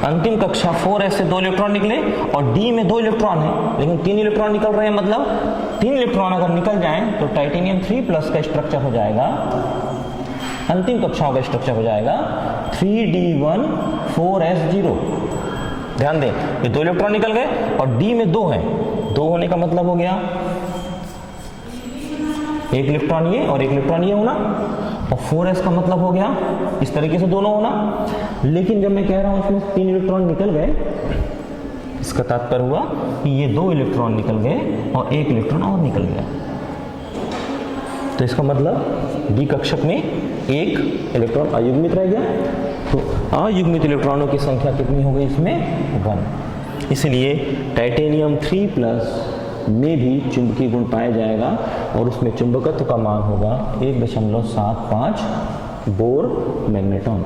A: अंतिम कक्षा 4s से 2 इलेक्ट्रॉन निकले और d में 2 इलेक्ट्रॉन है, लेकिन 3 इलेक्ट्रॉन निकल रहे हैं, मतलब 3 इलेक्ट्रॉन अगर निकल जाएं तो टाइटेनियम 3+ का स्ट्रक्चर हो जाएगा, अंतिम कक्षाओं का स्ट्रक्चर हो जाएगा 3d14s0। ध्यान दें, ये 2 इलेक्ट्रॉन निकल गए और d में 2 है, 2 होने का मतलब हो गया 1 इलेक्ट्रॉन ये और 1 इलेक्ट्रॉन ये होना, और 4s का मतलब हो गया इस तरीके से दोनों होना। लेकिन जब मैं कह रहा हूं इसमें 3 इलेक्ट्रॉन निकल गए, इसका तात्पर्य हुआ कि ये 2 इलेक्ट्रॉन निकल गए और 1 इलेक्ट्रॉन और निकल गया। तो इसका मतलब डी कक्षक में 1 इलेक्ट्रॉन अयुग्मित रह गया। तो अयुग्मित इलेक्ट्रॉनों की संख्या कितनी हो गई इसमें? 1। इसलिए टाइटेनियम 3+ में भी चुंबकीय गुण पाया जाएगा और उसमें चुंबकत्व का मान होगा 1.75 बोर मैग्नेटॉन।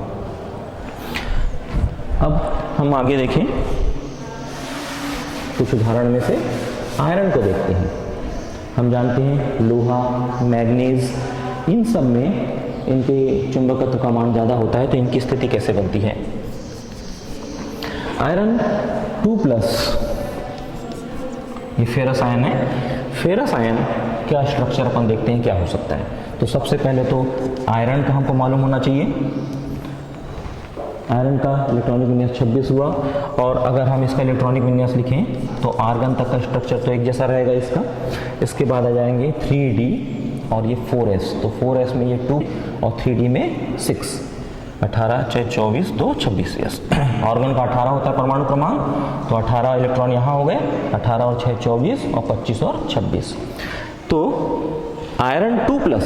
A: अब हम आगे देखें, कुछ उदाहरण में से आयरन को देखते हैं। हम जानते हैं लोहा, मैग्नीज, इन सब में इनके चुंबकत्व का मान ज़्यादा होता है, तो इनकी स्थिति कैसे बनती है? आयरन 2+, ये फेरस आयन है। फेरस आयन क्या स्ट्रक्चर अपन देखते हैं क्या हो सकता है। तो सबसे पहले तो आयरन का हमको मालूम होना चाहिए। आयरन का इलेक्ट्रॉनिक विन्यास 26 हुआ, और अगर हम इसका इलेक्ट्रॉनिक विन्यास लिखें तो आर्गन तक का स्ट्रक्चर तो एक जैसा रहेगा इसका। इसके बाद आ जाएंगे 3d और ये 4s, तो 4s में ये 2 और 3d में 6, 18 6 24 2 26। यस, ऑर्गन का 18 होता है परमाणु क्रमांक, तो 18 इलेक्ट्रॉन यहाँ हो गए, 18 और 6 24 और 25 और 26। तो आयरन 2+,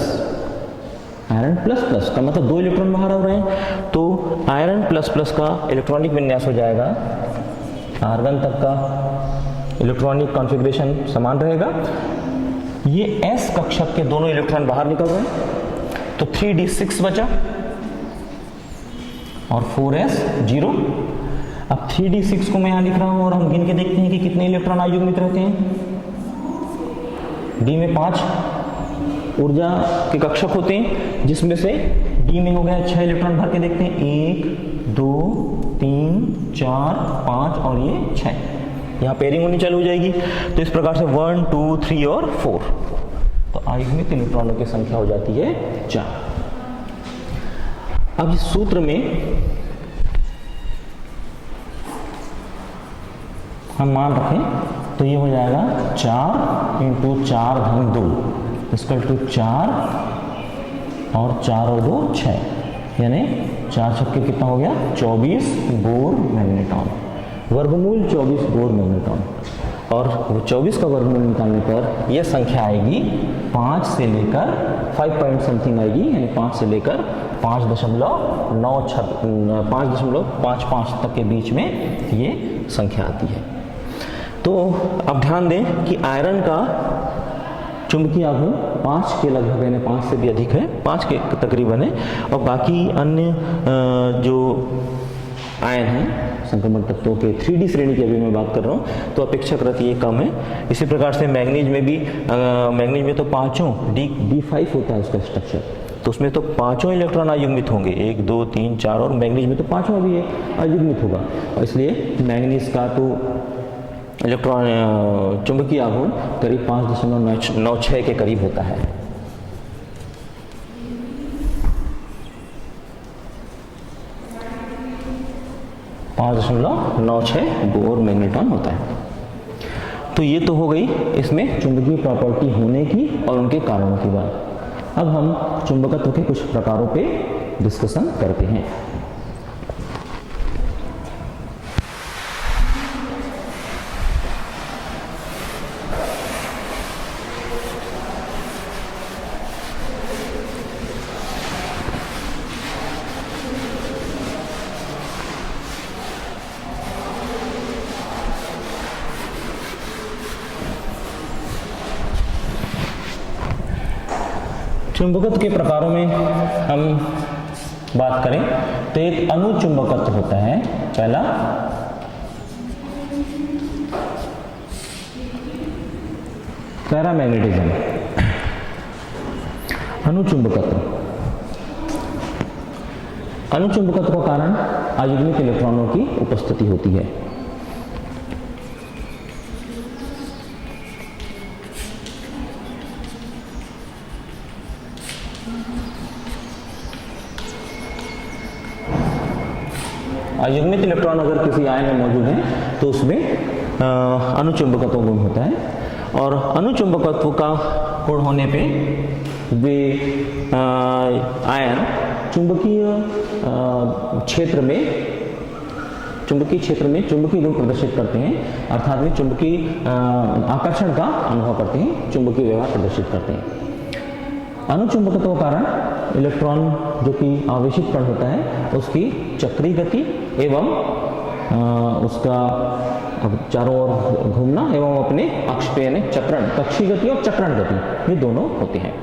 A: आयरन प्लस का मतलब 2 इलेक्ट्रॉन बाहर आ रहे हैं, तो आयरन प्लस का इलेक्ट्रॉनिक विन्यास हो जाएगा, आर्गन तक का इलेक्ट्रॉनिक कॉन्फ़िगरेशन समान रहेगा। ये s कक्षक के दोनों इलेक्ट्रॉन बाहर निकल रहे हैं, तो 3d 6 बचा और 4s 0। अब 3d 6 को मैं यहां लिख रहा हूं और हम गिन के देखते हैं कि कितने इलेक्ट्रॉन अयुग्मित रहते हैं। d में 5 ऊर्जा के कक्षक होते हैं, जिसमें से d में हो गया 6 इलेक्ट्रॉन। भर के देखते हैं, 1 2 3 4 5 और ये 6। यहाँ पेयरिंग होनी चालू हो जाएगी। तो इस प्रकार से 1 2 3 और 4, तो अयुग्मित इलेक्ट्रॉनों की संख्या हो जाती है 4। अब इस सूत्र में हम मान रखें तो ये हो जाएगा 4 × 4 × 2 = 4 और 4 और 2 6, यानी 4 छक्के कितना हो गया 24 बोर मैग्नेटॉन। वर्गमूल 24 बोर मैग्नेटॉन, और 24 का वर्गमूल निकालने पर यह संख्या आएगी 5 से लेकर 5 पॉइंट समथिंग आएगी, यानी 5 से लेकर 5.55 तक के बीच में ये संख्या आती है। तो अब ध्यान दें कि आयरन का चुंबकीय आघूर्ण 5 के लगभग, यानी 5 से भी अधिक है, 5 के तकरीबन है, और बाकी अन्य जो आयन हैं संक्रमण तत्वों के 3d श्रेणी की अभी मैं बात कर रहा हूँ, तो अपेक्षाकृत ये कम है। इसी प्रकार से मैग्नीज में भी, मैग्नीज में तो 5 d5 होता है उसका स्ट्रक्चर, तो उसमें तो 5 इलेक्ट्रॉन अयुग्मित होंगे, 1 2 3 4, और मैग्नीज में तो 5वां भी है अयुग्मित होगा, और इसलिए मैग्नीज का तो इलेक्ट्रॉन चुंबकीय आघूर्ण करीब 5.96 के करीब होता है। बोर मैग्नेटॉन होता है। तो ये तो हो गई इसमें चुंबकीय प्रॉपर्टी होने की और उनके कारणों की बात। अब हम चुंबकत्व के कुछ प्रकारों पे डिस्कशन करते हैं। चुंबकत्व के प्रकारों में हम बात करें तो एक अनुचुंबकत्व होता है। पहला पैरामैग्नेटिज्म, अनुचुंबकत्व। अनुचुंबकत्व का कारण अयुग्मित इलेक्ट्रॉनों की उपस्थिति होती है। अयुग्मित इलेक्ट्रॉन अगर किसी आयन में मौजूद है तो उसमें अनुचुंबकत्व गुण होता है, और अनुचुंबकत्व का गुण होने पे वे आयन चुंबकीय क्षेत्र में चुंबकीय गुण प्रदर्शित करते हैं, अर्थात वे चुंबकीय आकर्षण का अनुभव करते हैं, चुंबकीय व्यवहार प्रदर्शित करते हैं। अनुचुंबकत्व के कारण इलेक्ट्रॉन जो कि आवेशित कण होता है उसकी चक्रीय गति एवं उसका चारों ओर घूमना एवं अपने अक्ष पे यानी चक्रण, कक्षीय गति और चक्रण गति, ये दोनों होते हैं।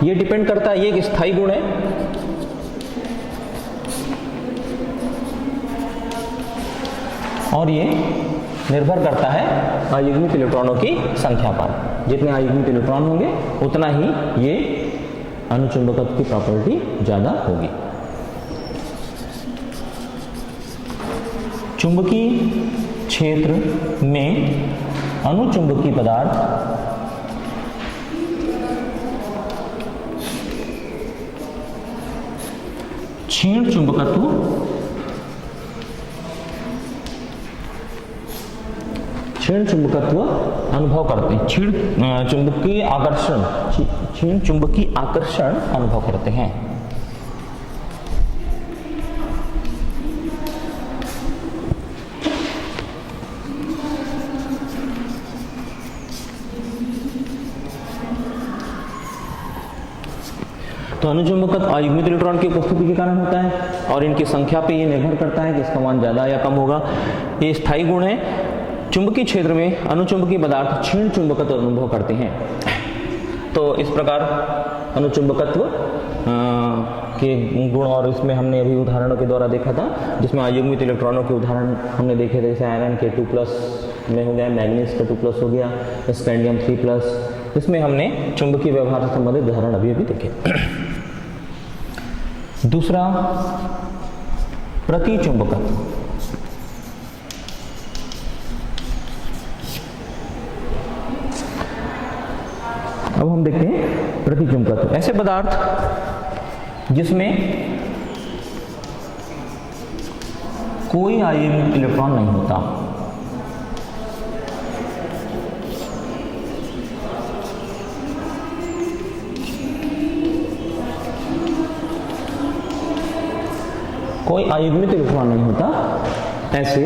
A: ये डिपेंड करता है, ये एक स्थायी गुण है, और ये निर्भर करता है अयुग्मित इलेक्ट्रॉनों की संख्या पर। जितने अयुग्मित इलेक्ट्रॉन होंगे उतना ही ये अनुचुंबकत्व की प्रॉपर्टी ज्यादा होगी। चुंबकीय क्षेत्र में अनुचुंबकीय पदार्थ क्षीण चुंबकत्व अनुभव करते हैं, क्षीण चुंबकीय आकर्षण अनुभव करते हैं। तो अनुचुंबकत्व अयुग्मित इलेक्ट्रॉन की उपस्थिति के कारण होता है, और इनकी संख्या पे ये निर्भर करता है कि इसका मान ज्यादा या कम होगा। ये स्थायी गुण है। चुंबकीय क्षेत्र में अनुचुंबकीय पदार्थ क्षीण चुंबकत्व अनुभव करते हैं। तो इस प्रकार अनुचुंबकत्व के गुण, और इसमें हमने अभी उदाहरणों के द्वारा देखा था जिसमें अयुग्मित इलेक्ट्रॉनों के उदाहरण हमने देखे थे, जैसे आयरन के 2+ में हो गया, मैग्नीज का 2+ हो गया, स्कैंडियम 3+। इसमें हमने चुंबकीय व्यवहार से संबंधित उदाहरण अभी देखे। दूसरा, प्रतिचुंबकत्व। अब हम देखते हैं प्रतिचुंबकत्व। ऐसे पदार्थ जिसमें कोई अयुग्मित इलेक्ट्रॉन नहीं होता, कोई अयुग्मित इलेक्ट्रॉन नहीं होता, ऐसे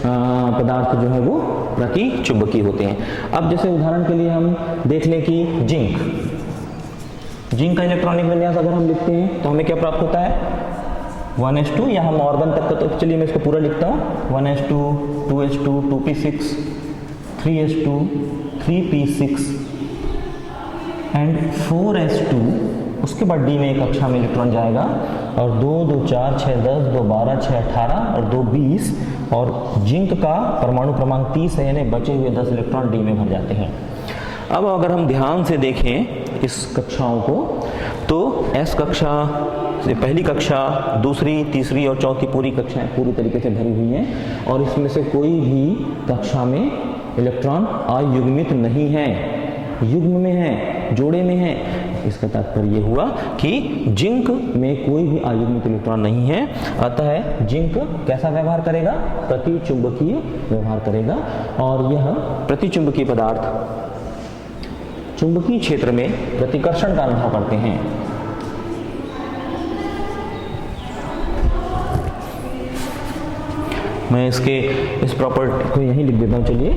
A: पदार्थ जो है वो प्रतिचुंबकीय होते हैं। अब जैसे उदाहरण के लिए हम देख लें कि जिंक का इलेक्ट्रॉनिक विन्यास अगर हम लिखते हैं तो हमें क्या प्राप्त होता है, 1s2, या हम ऑर्गन तक का, तो चलिए मैं इसको पूरा लिखता हूँ, 1s2, 2s2, 2p6, 3s2, 3p6 and 4s2। उसके बाद डी में कक्षा में इलेक्ट्रॉन जाएगा, और 2, 2, 4, 6, 10, 2, 12, 6, 18 और 2, 20, और जिंक का परमाणु क्रमांक 30 है, यानी बचे हुए 10 इलेक्ट्रॉन डी में भर जाते हैं। अब अगर हम ध्यान से देखें इस कक्षाओं को, तो एस कक्षा से पहली कक्षा, दूसरी, तीसरी और चौथी पूरी कक्षाएं पूरी तरीके से भरी हुई हैं, और इसमें से कोई भी कक्षा में इलेक्ट्रॉन अयुग्मित नहीं है, युग्म में है, जोड़े में है। इसका तात्पर्य ये हुआ कि जिंक में कोई भी अयुग्मित इलेक्ट्रॉन नहीं है, अतः जिंक कैसा व्यवहार करेगा, प्रतिचुंबकीय व्यवहार करेगा, और यह प्रतिचुंबकीय पदार्थ चुंबकीय क्षेत्र में प्रतिकर्षण का अनुभव करते हैं। मैं इसके इस प्रॉपर्टी को यहीं लिख देता हूं, चलिए।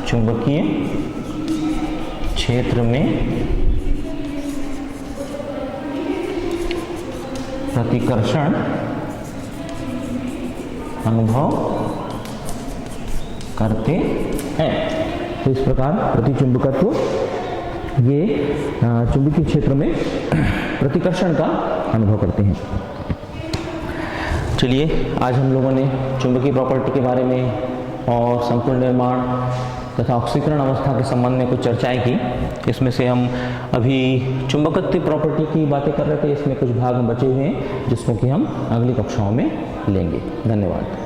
A: चुंबकीय क्षेत्र में प्रतिकर्षण अनुभव करते हैं। तो इस प्रकार प्रतिचुंबकत्व ये चुंबकीय क्षेत्र में प्रतिकर्षण का अनुभव करते हैं। चलिए, आज हम लोगों ने चुंबकीय प्रॉपर्टी के बारे में और संपूर्ण निर्माण तथा ऑक्सीकरण अवस्था के संबंध में कुछ चर्चाएं की। इसमें से हम अभी चुंबकत्व प्रॉपर्टी की बातें कर रहे थे, इसमें कुछ भाग बचे हुए हैं जिसको कि हम अगली कक्षाओं में लेंगे। धन्यवाद।